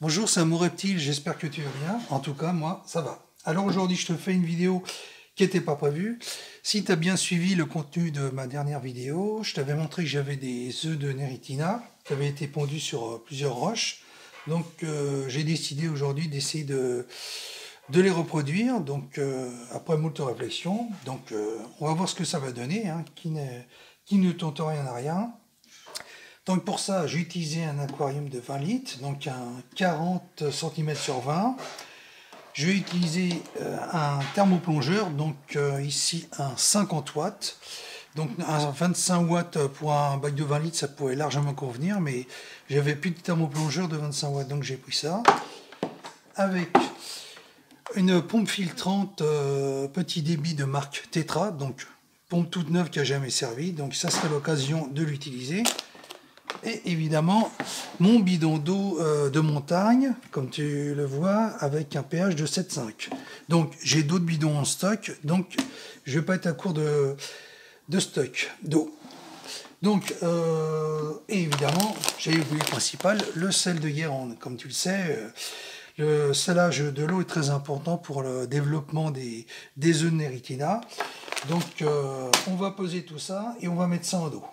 Bonjour, c'est Amour Reptile, j'espère que tu vas bien. En tout cas, moi, ça va. Alors aujourd'hui, je te fais une vidéo qui n'était pas prévue. Si tu as bien suivi le contenu de ma dernière vidéo, je t'avais montré que j'avais des œufs de Neritina qui avaient été pondus sur plusieurs roches. Donc j'ai décidé aujourd'hui d'essayer de les reproduire, donc après moult réflexions. Donc on va voir ce que ça va donner, hein, qui ne tente rien à rien. Donc pour ça, j'ai utilisé un aquarium de 20 litres, donc un 40 cm sur 20. Je vais utiliser un thermoplongeur, donc ici un 50 watts. Donc un 25 watts pour un bac de 20 litres, ça pourrait largement convenir, mais j'avais plus de thermoplongeur de 25 watts, donc j'ai pris ça. Avec une pompe filtrante petit débit de marque Tetra, donc pompe toute neuve qui n'a jamais servi, donc ça serait l'occasion de l'utiliser. Et évidemment, mon bidon d'eau de montagne, comme tu le vois, avec un pH de 7,5. Donc, j'ai d'autres bidons en stock, donc je ne vais pas être à court de stock d'eau. Donc, et évidemment, j'ai oublié le principal, le sel de Guérande. Comme tu le sais, le salage de l'eau est très important pour le développement des œufs de Neritina. Donc, on va poser tout ça et on va mettre ça en eau.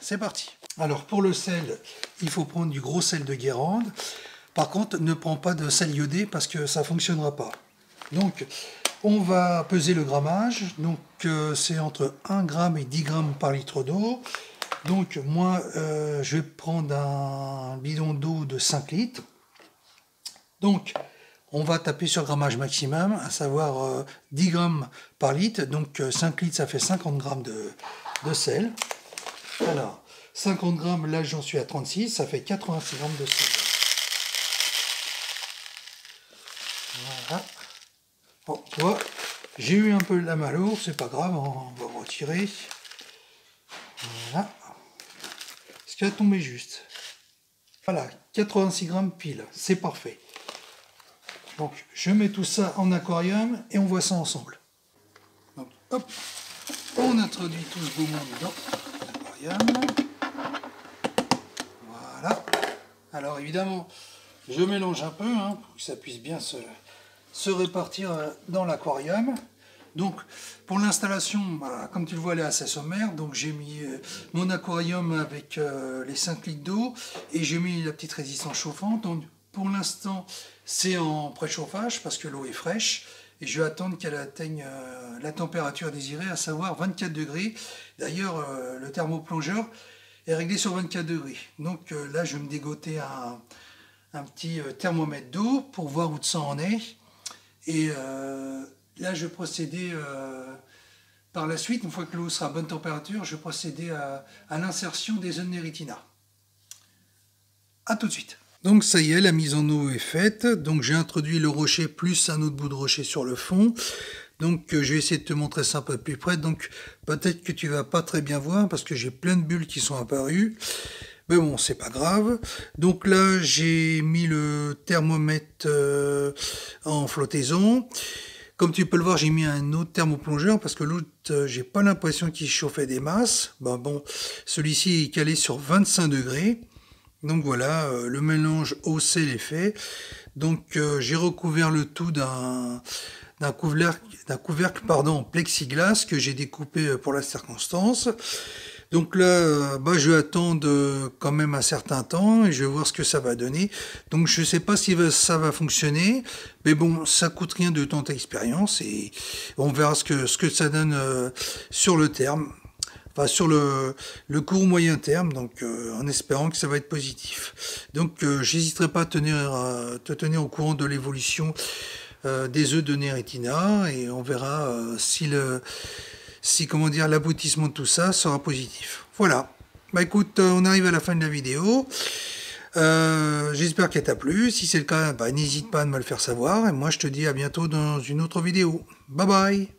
C'est parti. Alors pour le sel, il faut prendre du gros sel de Guérande. Par contre, ne prends pas de sel iodé parce que ça ne fonctionnera pas. Donc on va peser le grammage. Donc c'est entre 1 g et 10 g par litre d'eau. Donc moi je vais prendre un bidon d'eau de 5 litres. Donc on va taper sur grammage maximum, à savoir 10 g par litre. Donc 5 litres ça fait 50 g de sel. Alors 50 g, là j'en suis à 36, ça fait 86 g de sel. Voilà. Bon, tu vois, j'ai eu un peu la malourde, c'est pas grave, on va retirer. Voilà. Ce qui a tombé juste. Voilà, 86 g pile, c'est parfait. Donc je mets tout ça en aquarium et on voit ça ensemble. Donc hop, on introduit tout ce beau monde dans l'aquarium. Voilà. Alors évidemment, je mélange un peu hein, pour que ça puisse bien se répartir dans l'aquarium. Donc pour l'installation, bah, comme tu le vois, elle est assez sommaire. Donc j'ai mis mon aquarium avec les 5 litres d'eau et j'ai mis la petite résistance chauffante. Donc pour l'instant, c'est en préchauffage parce que l'eau est fraîche. Et je vais attendre qu'elle atteigne la température désirée, à savoir 24 degrés. D'ailleurs, le thermoplongeur est réglé sur 24 degrés. Donc là, je vais me dégoter un petit thermomètre d'eau pour voir où ça en est. Et là, je vais procéder par la suite, une fois que l'eau sera à bonne température, je vais procéder à l'insertion des œufs de Neritina. A tout de suite. Donc ça y est, la mise en eau est faite. Donc j'ai introduit le rocher plus un autre bout de rocher sur le fond. Donc je vais essayer de te montrer ça un peu plus près. Donc peut-être que tu vas pas très bien voir parce que j'ai plein de bulles qui sont apparues. Mais bon, c'est pas grave. Donc là, j'ai mis le thermomètre en flottaison. Comme tu peux le voir, j'ai mis un autre thermoplongeur parce que l'autre, j'ai pas l'impression qu'il chauffait des masses. Ben bon, celui-ci est calé sur 25 degrés. Donc voilà, le mélange eau sel est fait. Donc j'ai recouvert le tout d'un couvercle en plexiglas que j'ai découpé pour la circonstance. Donc là, bah, je vais attendre quand même un certain temps et je vais voir ce que ça va donner. Donc je ne sais pas si ça va fonctionner, mais bon, ça coûte rien de tenter l'expérience et on verra ce que ça donne sur le terme. Enfin, sur le court moyen terme, donc en espérant que ça va être positif. Donc j'hésiterai pas à te tenir au courant de l'évolution des œufs de Neritina et on verra si l'aboutissement de tout ça sera positif. Voilà. Bah écoute, on arrive à la fin de la vidéo. J'espère qu'elle t'a plu. Si c'est le cas, bah, n'hésite pas à me le faire savoir. Et moi, je te dis à bientôt dans une autre vidéo. Bye bye.